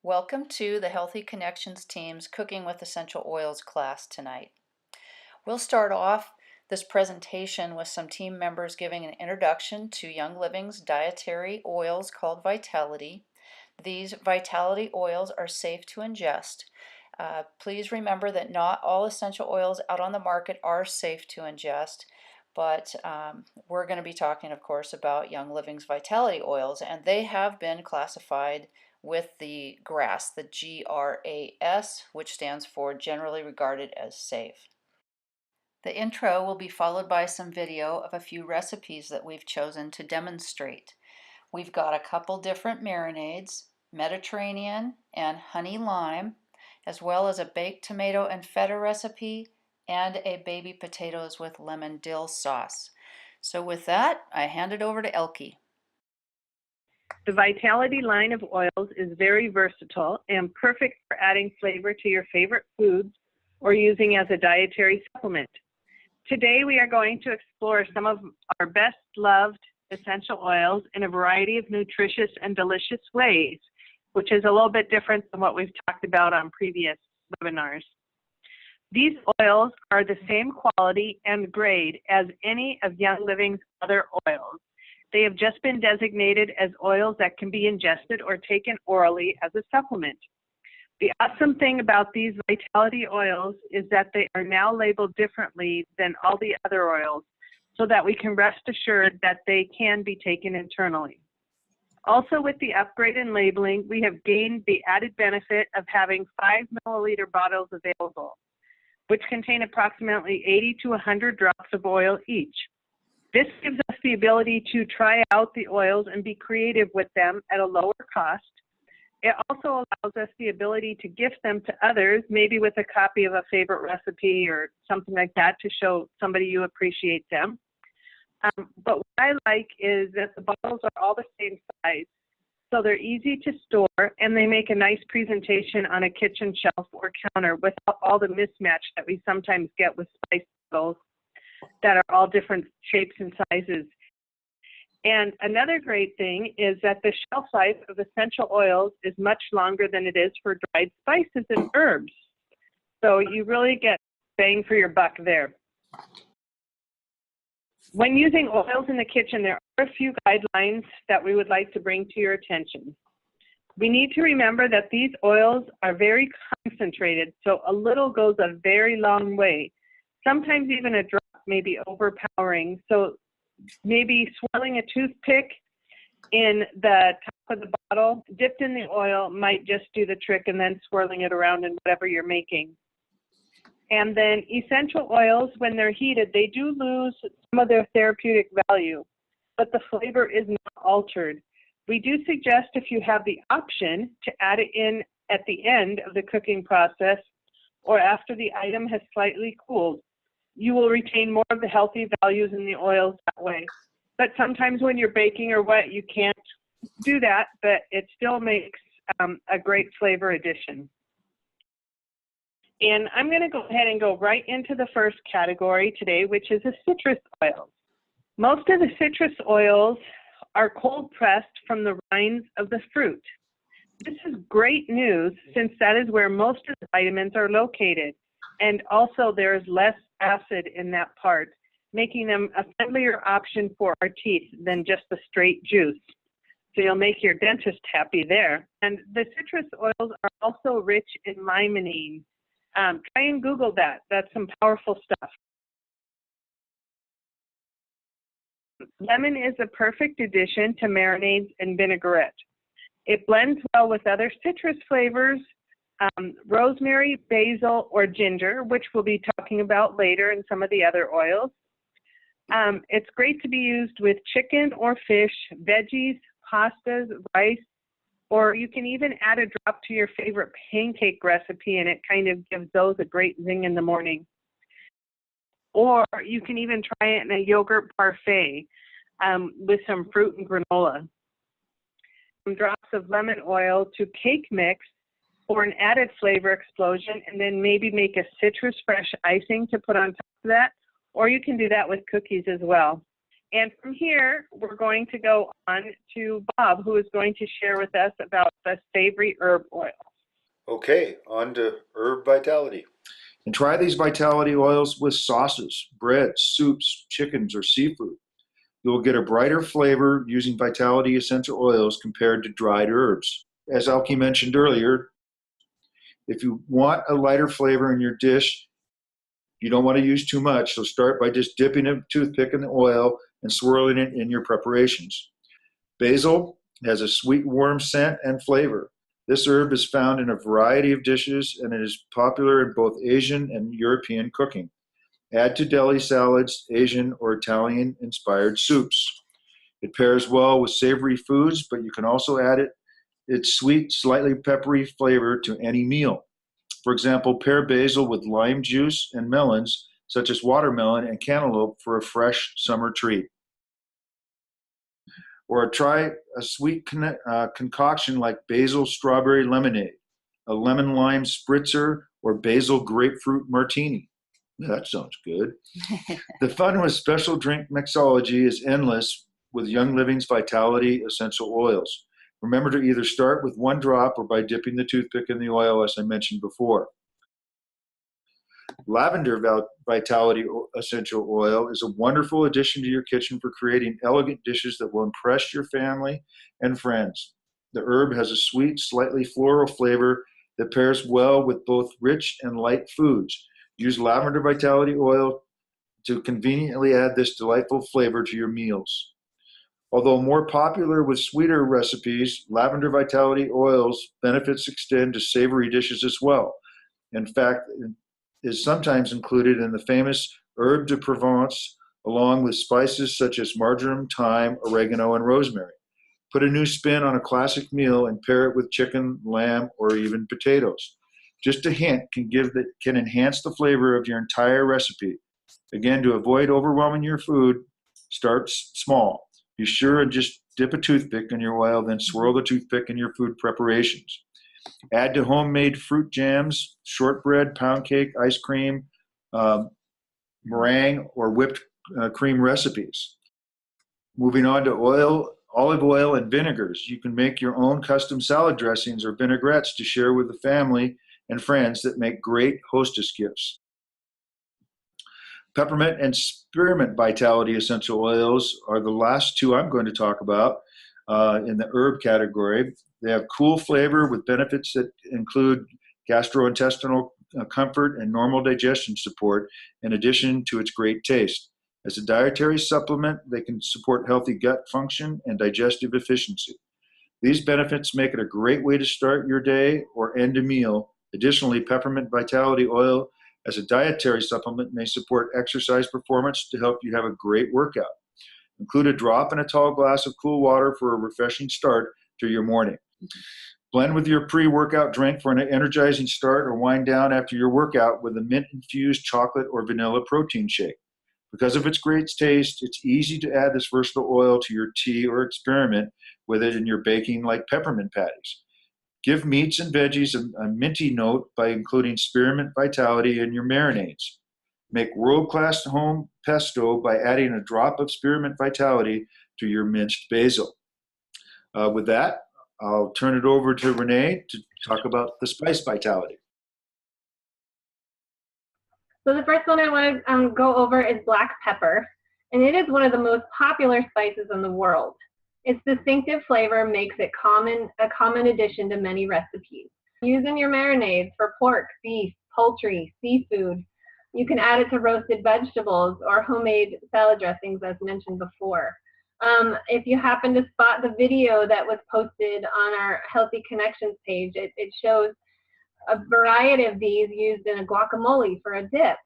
Welcome to the Healthy Connections team's Cooking with Essential Oils class tonight. We'll start off this presentation with some team members giving an introduction to Young Living's dietary oils called Vitality. These Vitality oils are safe to ingest. Please remember that not all essential oils out on the market are safe to ingest, but we're going to be talking, of course, about Young Living's Vitality oils, and they have been classified with the GRAS, the GRAS, which stands for Generally Regarded as Safe. The intro will be followed by some video of a few recipes that we've chosen to demonstrate. We've got a couple different marinades, Mediterranean and honey lime, as well as a baked tomato and feta recipe, and a baby potatoes with lemon dill sauce. So with that, I hand it over to Elke. The Vitality line of oils is very versatile and perfect for adding flavor to your favorite foods or using as a dietary supplement. Today we are going to explore some of our best loved essential oils in a variety of nutritious and delicious ways, which is a little bit different than what we've talked about on previous webinars. These oils are the same quality and grade as any of Young Living's other oils. They have just been designated as oils that can be ingested or taken orally as a supplement. The awesome thing about these Vitality oils is that they are now labeled differently than all the other oils, so that we can rest assured that they can be taken internally. Also, with the upgrade in labeling, we have gained the added benefit of having 5 milliliter bottles available, which contain approximately 80 to 100 drops of oil each. This gives us the ability to try out the oils and be creative with them at a lower cost. It also allows us the ability to gift them to others, maybe with a copy of a favorite recipe or something like that to show somebody you appreciate them. But what I like is that the bottles are all the same size, so they're easy to store and they make a nice presentation on a kitchen shelf or counter without all the mismatch that we sometimes get with spice bottles that are all different shapes and sizes. And another great thing is that the shelf life of essential oils is much longer than it is for dried spices and herbs. So you really get bang for your buck there. When using oils in the kitchen, there are a few guidelines that we would like to bring to your attention. We need to remember that these oils are very concentrated, so a little goes a very long way. Sometimes even a drop may be overpowering, so maybe swirling a toothpick in the top of the bottle, dipped in the oil, might just do the trick, and then swirling it around in whatever you're making. And then essential oils, when they're heated, they do lose some of their therapeutic value, but the flavor is not altered. We do suggest, if you have the option, to add it in at the end of the cooking process or after the item has slightly cooled. You will retain more of the healthy values in the oils that way. But sometimes when you're baking or what, you can't do that, but it still makes a great flavor addition. And I'm going to go ahead and go right into the first category today, which is the citrus oils. Most of the citrus oils are cold pressed from the rinds of the fruit. This is great news since that is where most of the vitamins are located. And also there is less acid in that part, making them a friendlier option for our teeth than just the straight juice. So you'll make your dentist happy there. And the citrus oils are also rich in limonene. Try and Google that. That's some powerful stuff. Lemon is a perfect addition to marinades and vinaigrette. It blends well with other citrus flavors, rosemary, basil, or ginger, which we'll be talking about later in some of the other oils. It's great to be used with chicken or fish, veggies, pastas, rice, or you can even add a drop to your favorite pancake recipe and it kind of gives those a great zing in the morning. Or you can even try it in a yogurt parfait with some fruit and granola. Some drops of lemon oil to cake mix for an added flavor explosion, and then maybe make a citrus fresh icing to put on top of that, or you can do that with cookies as well. And from here, we're going to go on to Bob, who is going to share with us about the savory herb oil. Okay, on to herb vitality. And try these vitality oils with sauces, breads, soups, chickens, or seafood. You will get a brighter flavor using vitality essential oils compared to dried herbs. As Elke mentioned earlier, if you want a lighter flavor in your dish, you don't want to use too much, so start by just dipping a toothpick in the oil and swirling it in your preparations. Basil has a sweet, warm scent and flavor. This herb is found in a variety of dishes, and it is popular in both Asian and European cooking. Add to deli salads, Asian or Italian-inspired soups. It pairs well with savory foods, but you can also add its sweet, slightly peppery flavor to any meal. For example, pair basil with lime juice and melons, such as watermelon and cantaloupe, for a fresh summer treat. Or try a sweet concoction like basil strawberry lemonade, a lemon lime spritzer, or basil grapefruit martini. That sounds good. The fun with special drink mixology is endless with Young Living's Vitality essential oils. Remember to either start with one drop or by dipping the toothpick in the oil, as I mentioned before. Lavender Vitality essential oil is a wonderful addition to your kitchen for creating elegant dishes that will impress your family and friends. The herb has a sweet, slightly floral flavor that pairs well with both rich and light foods. Use lavender vitality oil to conveniently add this delightful flavor to your meals. Although more popular with sweeter recipes, lavender vitality oil's benefits extend to savory dishes as well. In fact, it is sometimes included in the famous herbe de Provence, along with spices such as marjoram, thyme, oregano, and rosemary. Put a new spin on a classic meal and pair it with chicken, lamb, or even potatoes. Just a hint can enhance the flavor of your entire recipe. Again, to avoid overwhelming your food, start small. Be sure and just dip a toothpick in your oil, then swirl the toothpick in your food preparations. Add to homemade fruit jams, shortbread, pound cake, ice cream, meringue, or whipped cream recipes. Moving on to olive oil and vinegars. You can make your own custom salad dressings or vinaigrettes to share with the family and friends that make great hostess gifts. Peppermint and spearmint vitality essential oils are the last two I'm going to talk about in the herb category. They have cool flavor with benefits that include gastrointestinal comfort and normal digestion support, in addition to its great taste. As a dietary supplement, they can support healthy gut function and digestive efficiency. These benefits make it a great way to start your day or end a meal. Additionally, peppermint vitality oil as a dietary supplement may support exercise performance to help you have a great workout. Include a drop in a tall glass of cool water for a refreshing start to your morning. Blend with your pre-workout drink for an energizing start, or wind down after your workout with a mint-infused chocolate or vanilla protein shake. Because of its great taste, it's easy to add this versatile oil to your tea or experiment with it in your baking, like peppermint patties. Give meats and veggies a minty note by including spearmint vitality in your marinades. Make world-class home pesto by adding a drop of spearmint vitality to your minced basil. With that, I'll turn it over to Renee to talk about the spice vitality. So the first one I want to go over is black pepper, and it is one of the most popular spices in the world. Its distinctive flavor makes it a common addition to many recipes. Use in your marinades for pork, beef, poultry, seafood. You can add it to roasted vegetables or homemade salad dressings, as mentioned before. If you happen to spot the video that was posted on our Healthy Connections page, it shows a variety of these used in a guacamole for a dip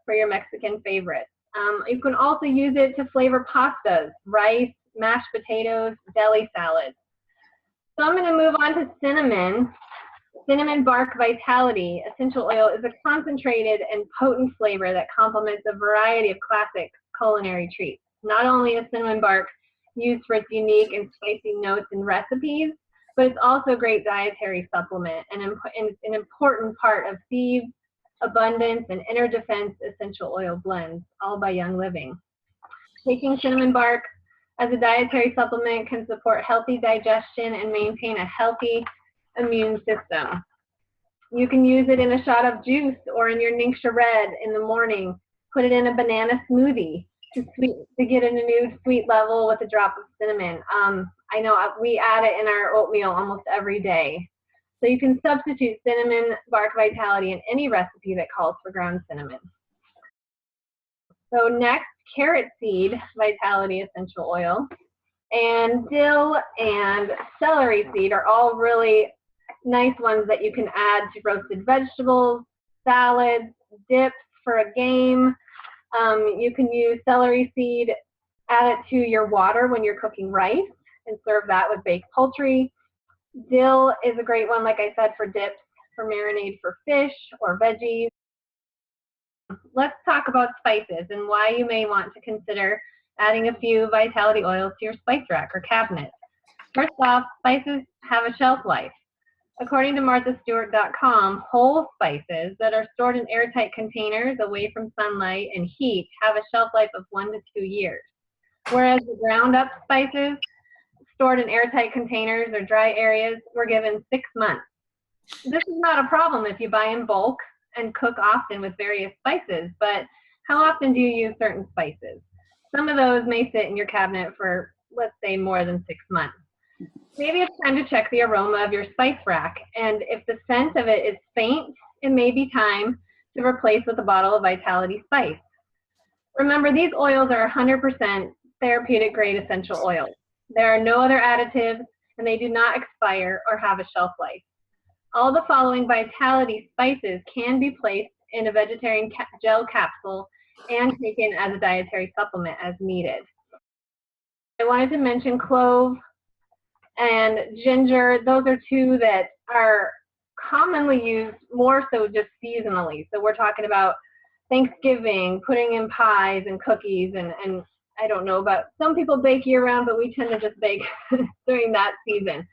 for your Mexican favorite. You can also use it to flavor pastas, rice, mashed potatoes, deli salads. So I'm going to move on to cinnamon. Cinnamon bark vitality essential oil is a concentrated and potent flavor that complements a variety of classic culinary treats. Not only is cinnamon bark used for its unique and spicy notes in recipes, but it's also a great dietary supplement and an important part of Thieves, Abundance, and Inner Defense essential oil blends, all by Young Living. Taking cinnamon bark as a dietary supplement can support healthy digestion and maintain a healthy immune system. You can use it in a shot of juice or in your Ningxia Red in the morning. Put it in a banana smoothie to get a new sweet level with a drop of cinnamon. I know we add it in our oatmeal almost every day. So you can substitute cinnamon bark vitality in any recipe that calls for ground cinnamon. So next, carrot seed vitality essential oil, and dill and celery seed are all really nice ones that you can add to roasted vegetables, salads, dips for a game. You can use celery seed, add it to your water when you're cooking rice, and serve that with baked poultry. Dill is a great one, like I said, for dips, for marinade for fish or veggies. Let's talk about spices and why you may want to consider adding a few vitality oils to your spice rack or cabinet. First off, spices have a shelf life. According to marthastewart.com, whole spices that are stored in airtight containers away from sunlight and heat have a shelf life of 1 to 2 years, whereas the ground up spices stored in airtight containers or dry areas were given 6 months. This is not a problem if you buy in bulk and cook often with various spices, but how often do you use certain spices? Some of those may sit in your cabinet for, let's say, more than 6 months. Maybe it's time to check the aroma of your spice rack, and if the scent of it is faint, it may be time to replace with a bottle of Vitality Spice. Remember, these oils are 100% therapeutic grade essential oils. There are no other additives, and they do not expire or have a shelf life. All the following Vitality spices can be placed in a vegetarian gel capsule and taken as a dietary supplement as needed. I wanted to mention clove and ginger. Those are two that are commonly used more so just seasonally. So we're talking about Thanksgiving, putting in pies and cookies, and I don't know about, some people bake year round, but we tend to just bake during that season.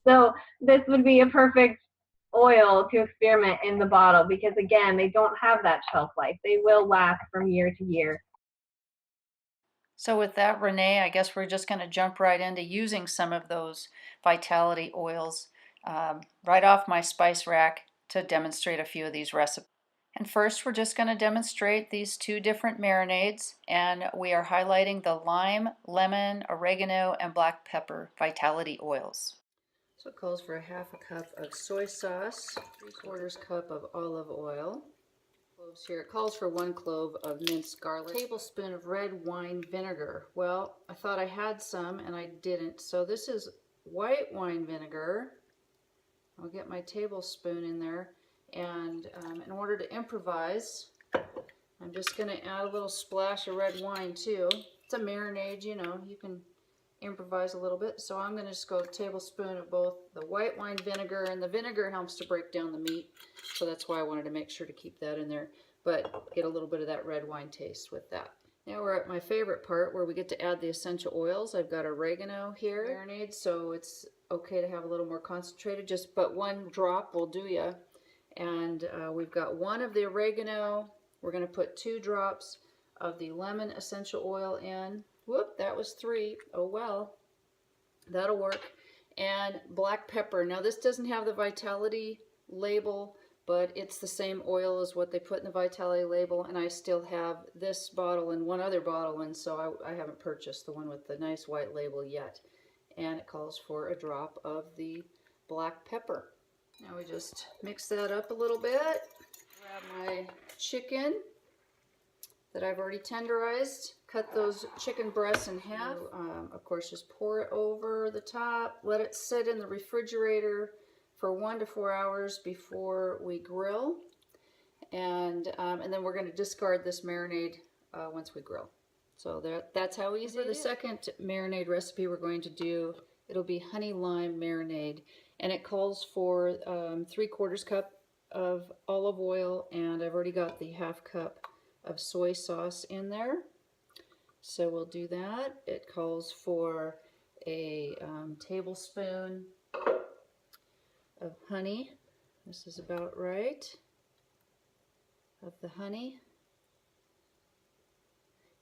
So this would be a perfect oil to experiment in the bottle because, again, they don't have that shelf life. They will last from year to year. So with that, Renee, I guess we're just going to jump right into using some of those vitality oils right off my spice rack to demonstrate a few of these recipes. And first, we're just going to demonstrate these two different marinades, and we are highlighting the lime, lemon, oregano, and black pepper vitality oils. So it calls for a half a cup of soy sauce, 3/4 cup of olive oil. Cloves here. It calls for 1 clove of minced garlic, a tablespoon of red wine vinegar. Well, I thought I had some and I didn't. So this is white wine vinegar. I'll get my tablespoon in there, and in order to improvise, I'm just going to add a little splash of red wine too. It's a marinade, you know, you can improvise a little bit. So I'm going to just go a tablespoon of both the white wine vinegar, and the vinegar helps to break down the meat, so that's why I wanted to make sure to keep that in there, but get a little bit of that red wine taste with that. Now we're at my favorite part where we get to add the essential oils. I've got oregano here, marinade, so it's okay to have a little more concentrated, but 1 drop will do ya. And we've got 1 of the oregano. We're going to put 2 drops of the lemon essential oil in. Whoop, that was 3. Oh well, that'll work. And black pepper. Now this doesn't have the vitality label, but it's the same oil as what they put in the vitality label, and I still have this bottle and 1 other bottle, and so I haven't purchased the one with the nice white label yet. And it calls for a drop of the black pepper. Now we just mix that up a little bit. Grab my chicken that I've already tenderized. Cut those chicken breasts in half. Of course, just pour it over the top. Let it sit in the refrigerator for 1 to 4 hours before we grill. And then we're going to discard this marinade once we grill. So that's how easy it is. For the second marinade recipe we're going to do, it'll be honey lime marinade. And it calls for 3/4 cup of olive oil, and I've already got the half cup of soy sauce in there. So we'll do that. It calls for a tablespoon of honey. This is about right, of the honey.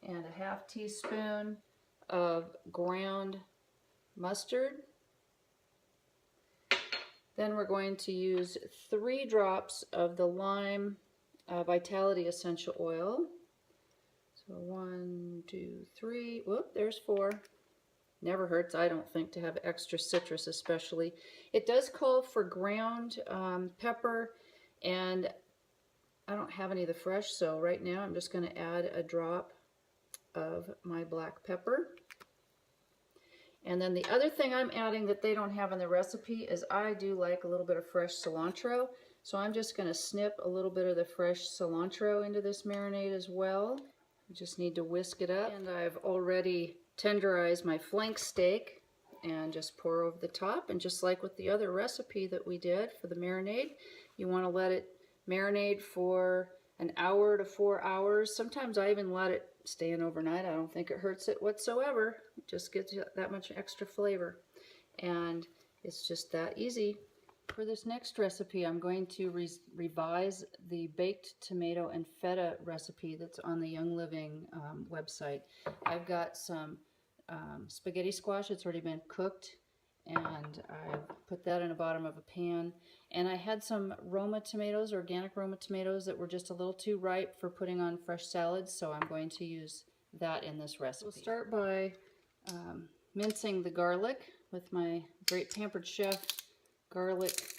and a half teaspoon of ground mustard. Then we're going to use 3 drops of the lime Vitality essential oil. So 1, 2, 3, whoop, there's 4. Never hurts, I don't think, to have extra citrus especially. It does call for ground pepper, and I don't have any of the fresh, so right now I'm just going to add a drop of my black pepper. And then the other thing I'm adding that they don't have in the recipe is I do like a little bit of fresh cilantro. So I'm just going to snip a little bit of the fresh cilantro into this marinade as well. You just need to whisk it up. And I've already tenderized my flank steak and just pour over the top. And just like with the other recipe that we did for the marinade, you want to let it marinate for an hour to 4 hours. Sometimes I even let it stay in overnight. I don't think it hurts it whatsoever. It just gives you that much extra flavor. And it's just that easy. For this next recipe, I'm going to revise the baked tomato and feta recipe that's on the Young Living website. I've got some spaghetti squash that's already been cooked, and I've put that in the bottom of a pan. And I had some Roma tomatoes, organic Roma tomatoes, that were just a little too ripe for putting on fresh salads, so I'm going to use that in this recipe. We'll start by mincing the garlic with my great Pampered Chef garlic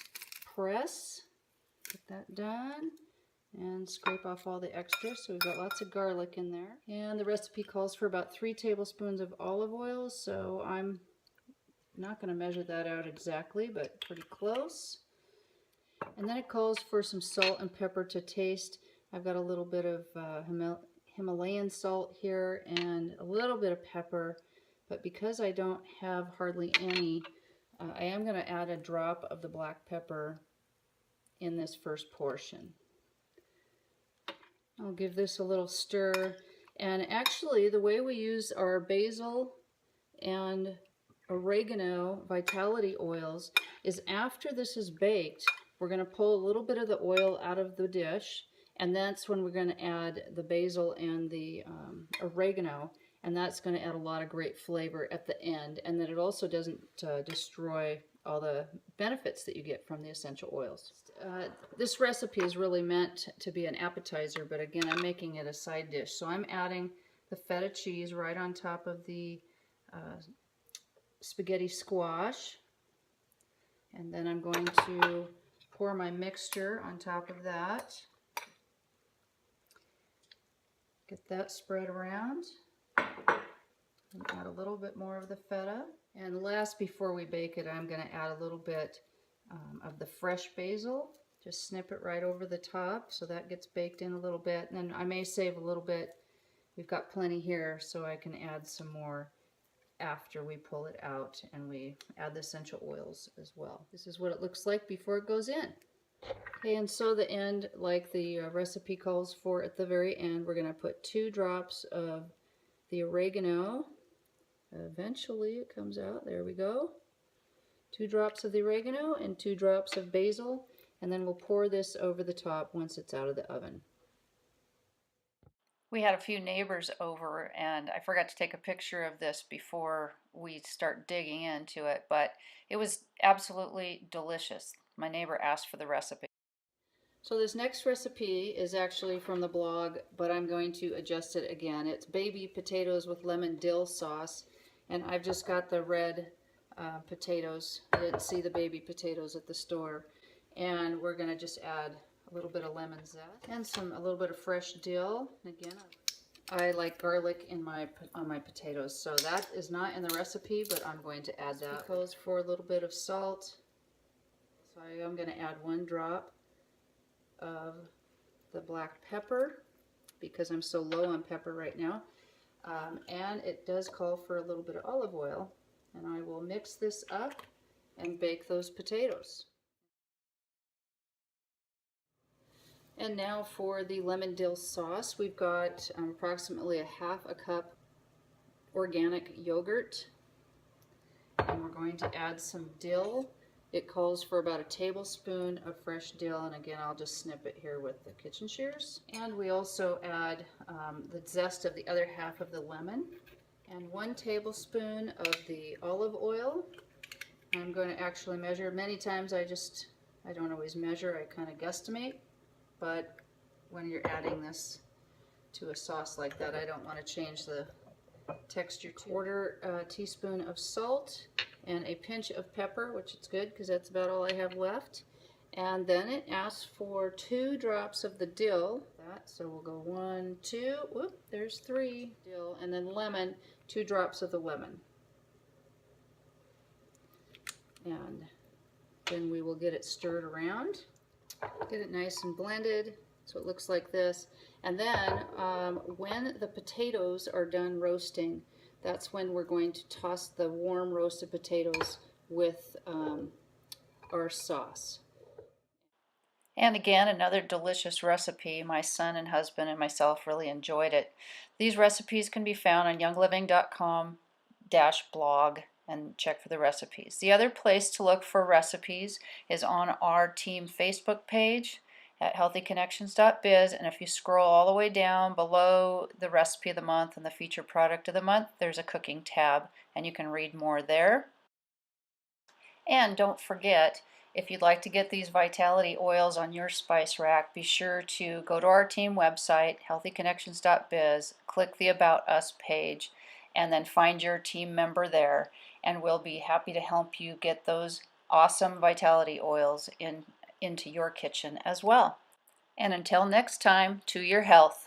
press. Get that done and scrape off all the extra, so we've got lots of garlic in there. And the recipe calls for about 3 tablespoons of olive oil, so I'm not going to measure that out exactly, but pretty close. And then it calls for some salt and pepper to taste. I've got a little bit of Himalayan salt here and a little bit of pepper, but because I don't have hardly any, I am going to add a drop of the black pepper in this first portion. I'll give this a little stir. And actually, the way we use our basil and oregano vitality oils is after this is baked, we're going to pull a little bit of the oil out of the dish, and that's when we're going to add the basil and the oregano, and that's going to add a lot of great flavor at the end, and then it also doesn't destroy all the benefits that you get from the essential oils. This recipe is really meant to be an appetizer, but again, I'm making it a side dish. So I'm adding the feta cheese right on top of the spaghetti squash, and then I'm going to pour my mixture on top of that. Get that spread around. And add a little bit more of the feta. And last, before we bake it, I'm going to add a little bit of the fresh basil. Just snip it right over the top so that gets baked in a little bit. And then I may save a little bit. We've got plenty here, so I can add some more after we pull it out and we add the essential oils as well. This is what it looks like before it goes in. Okay, and so the end, like the recipe calls for, at the very end, we're going to put 2 drops of the oregano. Eventually it comes out. There we go. 2 drops of the oregano and 2 drops of basil, and then we'll pour this over the top once it's out of the oven. We had a few neighbors over, and I forgot to take a picture of this before we start digging into it, but it was absolutely delicious. My neighbor asked for the recipe. So this next recipe is actually from the blog, but I'm going to adjust it again. It's baby potatoes with lemon dill sauce, and I've just got the red potatoes. I didn't see the baby potatoes at the store. And we're going to just add a little bit of lemon zest and a little bit of fresh dill. Again, I like garlic on my potatoes, so that is not in the recipe, but I'm going to add that. It goes for a little bit of salt, so I'm going to add 1 drop of the black pepper because I'm so low on pepper right now, and it does call for a little bit of olive oil, and I will mix this up and bake those potatoes. And now for the lemon dill sauce, we've got approximately 1/2 cup organic yogurt, and we're going to add some dill. It calls for about a tablespoon of fresh dill, and again, I'll just snip it here with the kitchen shears. And we also add the zest of the other half of the lemon, and 1 tablespoon of the olive oil. I'm going to actually measure. Many times I don't always measure, I kind of guesstimate, but when you're adding this to a sauce like that, I don't want to change the texture. 1/4 teaspoon of salt and a pinch of pepper, which is good because that's about all I have left. And then it asks for 2 drops of the dill. So we'll go 1, 2, whoop, there's 3 dill, and then lemon, 2 drops of the lemon. And then we will get it stirred around, get it nice and blended so it looks like this. And then when the potatoes are done roasting, that's when we're going to toss the warm roasted potatoes with our sauce. And again, another delicious recipe. My son and husband and myself really enjoyed it. These recipes can be found on youngliving.com/blog, and check for the recipes. The other place to look for recipes is on our team Facebook page at healthyconnections.biz, and if you scroll all the way down below the recipe of the month and the featured product of the month, there's a cooking tab, and you can read more there. And don't forget, if you'd like to get these vitality oils on your spice rack, be sure to go to our team website, healthyconnections.biz, click the About Us page, and then find your team member there, and we'll be happy to help you get those awesome vitality oils into your kitchen as well. And until next time, to your health.